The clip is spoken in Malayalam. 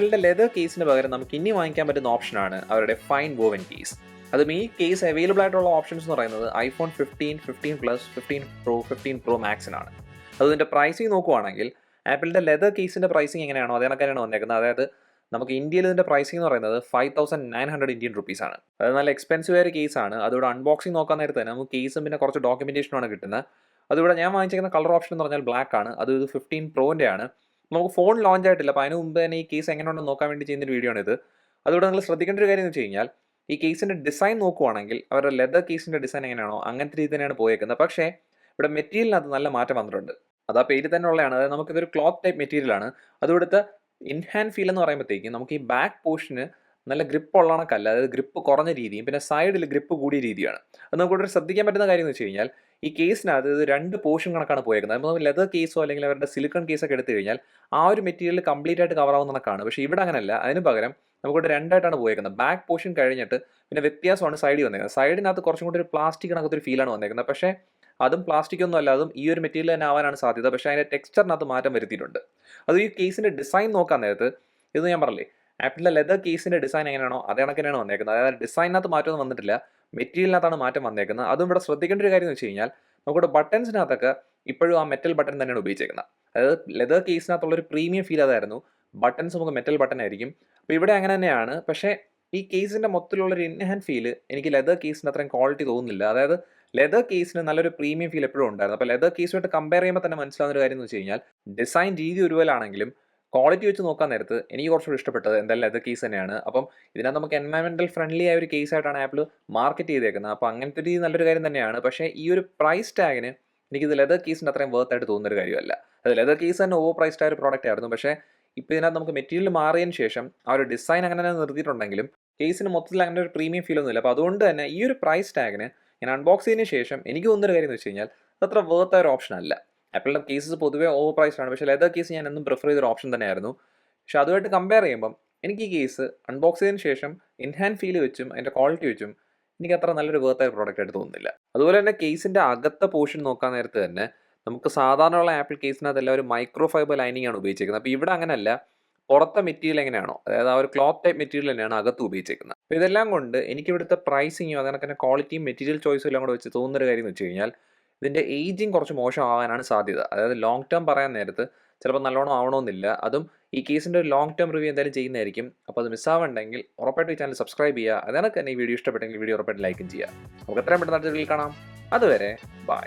ആപ്പിളിൻ്റെ ലെതർ കേസിന് പകരം നമുക്ക് ഇനി വാങ്ങിക്കാൻ പറ്റുന്ന ഓപ്ഷനാണ് അവരുടെ FineWoven കേസ്. അതും ഈ കേസ് അവൈലബിൾ ആയിട്ടുള്ള ഓപ്ഷൻസ് എന്ന് പറയുന്നത് iPhone 15, 15+, 15 Pro, 15 Pro Maxനാണ്. അതിൻ്റെ പ്രൈസിങ് നോക്കുവാണെങ്കിൽ ആപ്പിളിൻ്റെ ലെതർ കേസിൻ്റെ പ്രൈസിങ് എങ്ങനെയാണോ അതേ കണക്കാണ് വന്നേക്കുന്നത്. അതായത് നമുക്ക് ഇന്ത്യയിൽ ഇതിൻ്റെ പ്രൈസിങ് എന്ന് പറയുന്നത് 5,900 ഇന്ത്യൻ റുപ്പീസാണ്. അത് നല്ല എക്സ്പെൻസീവ് ആയ ഒരു കേസാണ്. അതുകൂടെ അൺബോക്സിങ് നോക്കാൻ നേരത്തെ തന്നെ നമുക്ക് കേസും പിന്നെ കുറച്ച് ഡോക്യുമെൻറ്റേഷനുമാണ് കിട്ടുന്നത്. അതുകൂടെ ഞാൻ വാങ്ങിച്ചിരിക്കുന്ന കളർ ഓപ്ഷൻ എന്ന് പറഞ്ഞാൽ ബ്ലാക്ക് ആണ്. അത് 15 പ്രോൻ്റെ ആണ്. നമുക്ക് ഫോൺ ലോഞ്ച് ആയിട്ടില്ല. അപ്പോൾ അതിന് മുമ്പ് തന്നെ ഈ കേസ് എങ്ങനെയുണ്ടെന്ന് നോക്കാൻ വേണ്ടി ചെയ്യുന്നൊരു വീഡിയോ ആണ് ഇത്. അതുകൂടെ നിങ്ങൾ ശ്രദ്ധിക്കേണ്ട ഒരു കാര്യം എന്ന് വെച്ച് കഴിഞ്ഞാൽ ഈ കേസിൻ്റെ ഡിസൈൻ നോക്കുവാണെങ്കിൽ അവരുടെ ലെതർ കേസിൻ്റെ ഡിസൈൻ എങ്ങനെയാണോ അങ്ങനത്തെ രീതി തന്നെയാണ് പോയേക്കുന്നത്. പക്ഷേ ഇവിടെ മെറ്റീരിയലിനകത്ത് നല്ല മാറ്റം വന്നിട്ടുണ്ട്. അത് ആ പേര് തന്നെ ഉള്ളതാണ്. അതായത് നമുക്കിതൊരു ക്ലോത്ത് ടൈപ്പ് മെറ്റീരിയലാണ്. അതുകൊടുത്ത് ഇൻഹാൻഡ് ഫീൽ എന്ന് പറയുമ്പോഴത്തേക്കും നമുക്ക് ഈ ബാക്ക് പോർഷന് നല്ല ഗ്രിപ്പ് ഉള്ള കണക്കല്ല, അതായത് ഗ്രിപ്പ് കുറഞ്ഞ രീതിയും പിന്നെ സൈഡിൽ ഗ്രിപ്പ് കൂടിയ രീതിയാണ്. അത് നമുക്ക് ഇവിടെ ശ്രദ്ധിക്കാൻ പറ്റുന്ന കാര്യം എന്ന് വെച്ച് കഴിഞ്ഞാൽ ഈ കേസിനകത്ത് ഇത് 2 പോർഷൻ കണക്കാണ് പോയേക്കുന്നത്. അപ്പോൾ നമ്മൾ ലെതർ കേസോ അല്ലെങ്കിൽ അവരുടെ സിലിക്കൺ കേസൊക്കെ എടുത്തു കഴിഞ്ഞാൽ ആ ഒരു മെറ്റീരിയൽ കംപ്ലീറ്റ് ആയിട്ട് കവർ ആവുന്ന കണക്കാണ്. പക്ഷേ ഇവിടെ അങ്ങനെയല്ല. അതിന് പകരം നമുക്കിവിടെ 2ആയിട്ടാണ് പോയേക്കുന്നത്. ബാക്ക് പോർഷൻ കഴിഞ്ഞിട്ട് പിന്നെ വ്യത്യാസമാണ് സൈഡിൽ വന്നേക്കുന്നത്. സൈഡിനകത്ത് കുറച്ചും കൂടി ഒരു പ്ലാസ്റ്റിക് കണക്കത്തൊരു ഫീലാണ് വന്നേക്കുന്നത്. പക്ഷേ അതും പ്ലാസ്റ്റിക് ഒന്നും അല്ല, അതും ഈ ഒരു മെറ്റീരിയൽ തന്നെ ആവാനാണ് സാധ്യത. പക്ഷേ അതിൻ്റെ ടെക്സ്ചറിനകത്ത് മാറ്റം വരുത്തിയിട്ടുണ്ട്. അത് ഈ കേസിൻ്റെ ഡിസൈൻ നോക്കാൻ നേരത്ത് ഇത് ഞാൻ പറഞ്ഞില്ലേ, ആപ്പിളിൻ്റെ ലെതർ കേസിൻ്റെ ഡിസൈൻ എങ്ങനെയാണോ അതേ കണക്കിനാണ് വന്നേക്കുന്നത്. അതായത് ഡിസൈനകത്ത് മാറ്റമൊന്നും വന്നിട്ടില്ല, മെറ്റീരിയലിനകത്താണ് മാറ്റം വന്നേക്കുന്നത്. അതും ഇവിടെ ശ്രദ്ധിക്കേണ്ട ഒരു കാര്യം എന്ന് വെച്ച് കഴിഞ്ഞാൽ നമുക്കിവിടെ ബട്ടൺസിനകത്തൊക്കെ ഇപ്പോഴും ആ മെറ്റൽ ബട്ടൺ തന്നെയാണ് ഉപയോഗിച്ചേക്കുന്നത്. അതായത് ലെതർ കേസിനകത്തുള്ളൊരു പ്രീമിയം ഫീൽ അതായിരുന്നു. ബട്ടൺസ് നമുക്ക് മെറ്റൽ ബട്ടൺ ആയിരിക്കും. അപ്പോൾ ഇവിടെ അങ്ങനെ തന്നെയാണ്. പക്ഷേ ഈ കേസിൻ്റെ മൊത്തത്തിലുള്ളൊരു ഇൻഹാൻഡ് ഫീല് എനിക്ക് ലെതർ കേസിന് അത്രയും ക്വാളിറ്റി തോന്നുന്നില്ല. അതായത് ലെതർ കേസിന് നല്ലൊരു പ്രീമിയം ഫീൽ എപ്പോഴും ഉണ്ടായിരുന്നു. അപ്പോൾ ലെതർ കേസുമായിട്ട് കമ്പയർ ചെയ്യുമ്പോൾ തന്നെ മനസ്സിലാവുന്ന ഒരു കാര്യം എന്ന് വെച്ച് കഴിഞ്ഞാൽ ഡിസൈൻ രീതി ഒരുപോലാണെങ്കിലും ക്വാളിറ്റി വെച്ച് നോക്കാൻ നേരത്ത് എനിക്ക് കുറച്ചുകൂടി ഇഷ്ടപ്പെട്ടത് എന്തായാലും ലെതർ കേസ് തന്നെയാണ്. അപ്പം ഇതിനകത്ത് നമുക്ക് എൻവയറമെൻറ്റൽ ഫ്രണ്ട്ലി ആയ ഒരു കേസായിട്ടാണ് ആപ്പിൾ മാർക്കറ്റ് ചെയ്തേക്കുന്നത്. അപ്പോൾ അങ്ങനത്തെ ഒരു നല്ലൊരു കാര്യം തന്നെയാണ്. പക്ഷേ ഈ ഒരു പ്രൈസ് ടാഗിന് എനിക്കിത് ലെതർ കേസിൻ്റെ അത്രയും വർത്ത് ആയിട്ട് തോന്നുന്നൊരു കാര്യമല്ല. അത് ലെതർ കേസ് തന്നെ ഓവർ പ്രൈസ്ഡ് ആയ ഒരു പ്രോഡക്റ്റ് ആയിരുന്നു. പക്ഷേ ഇപ്പോൾ ഇതിനകത്ത് നമുക്ക് മെറ്റീരിയൽ മാറിയതിന് ശേഷം ആ ഒരു ഡിസൈൻ അങ്ങനെ തന്നെ നിർത്തിയിട്ടുണ്ടെങ്കിലും കേസിന് മൊത്തത്തിൽ അങ്ങനെ ഒരു പ്രീമിയം ഫീൽ ഒന്നുമില്ല. അപ്പോൾ അതുകൊണ്ട് തന്നെ ഈ ഒരു പ്രൈസ് ടാഗിന് ഞാൻ അൺബോക്സ് ചെയ്തതിന് ശേഷം എനിക്ക് തോന്നുന്നൊരു കാര്യം എന്ന് വെച്ച് കഴിഞ്ഞാൽ അത്ര വർത്ത് ആയ ഒരു ഓപ്ഷൻ അല്ല. ആപ്പിളിൻ്റെ കേസസ് പൊതുവേ ഓവർ പ്രൈസ്ഡ് ആണ്. പക്ഷേ ലെതർ കേസ് ഞാൻ എന്നും പ്രിഫർ ചെയ്തൊരു ഓപ്ഷൻ തന്നെയായിരുന്നു. പക്ഷേ അതുമായിട്ട് കമ്പയർ ചെയ്യുമ്പം എനിക്ക് ഈ കേസ് അൺബോക്സ് ചെയ്തതിന് ശേഷം ഇൻഹാൻഡ് ഫീൽ വെച്ചും അതിൻ്റെ ക്വാളിറ്റി വെച്ചും എനിക്ക് അത്ര നല്ലൊരു വർത്ത് ആയ പ്രോഡക്റ്റ് ആയിട്ട് തോന്നുന്നില്ല. അതുപോലെ തന്നെ കേസിൻ്റെ അകത്തെ പോർഷൻ നോക്കാൻ നേരത്ത് തന്നെ നമുക്ക് സാധാരണയുള്ള ആപ്പിൾ കേസിനകത്തെല്ലാം ഒരു മൈക്രോ ഫൈബർ ലൈനിങ് ആണ് ഉപയോഗിച്ചേക്കുന്നത്. അപ്പോൾ ഇവിടെ അങ്ങനെയല്ല, പുറത്തെ മെറ്റീരിയൽ എങ്ങനെയാണോ അതായത് ആ ഒരു ക്ലോത്ത് ടൈപ്പ് മെറ്റീരിയൽ തന്നെയാണ് അകത്ത് ഉപയോഗിച്ചേക്കുന്നത്. അപ്പോൾ ഇതെല്ലാം കൊണ്ട് എനിക്ക് ഇവിടുത്തെ പ്രൈസിങ്ങും അതിനൊക്കെ തന്നെ ക്വാളിറ്റിയും മെറ്റീരിയൽ ചോയ്സും എല്ലാം കൂടെ വെച്ച് തോന്നുന്നൊരു കാര്യം എന്ന് വെച്ച് കഴിഞ്ഞാൽ ഇതിൻ്റെ ഏജിങ് കുറച്ച് മോശമാവാനാണ് സാധ്യത. അതായത് ലോങ് ടേം പറയാൻ നേരത്ത് ചിലപ്പോൾ നല്ലോണം ആവണമെന്നില്ല. അതും ഈ കേസിൻ്റെ ഒരു ലോങ് ടേം റിവ്യൂ എന്തായാലും ചെയ്യുന്നതായിരിക്കും. അപ്പോൾ അത് മിസ്സാവുണ്ടെങ്കിൽ ഉറപ്പായിട്ട് ഈ ചാനൽ സബ്സ്ക്രൈബ് ചെയ്യുക. അതിനൊക്കെ തന്നെ ഈ വീഡിയോ ഇഷ്ടപ്പെട്ടെങ്കിൽ വീഡിയോ ഉറപ്പായിട്ട് ലൈക്കും ചെയ്യുക. നമുക്ക് എത്രയും പെട്ടെന്ന് അടുത്ത വീഡിയോയിൽ കാണാം. അതുവരെ ബൈ.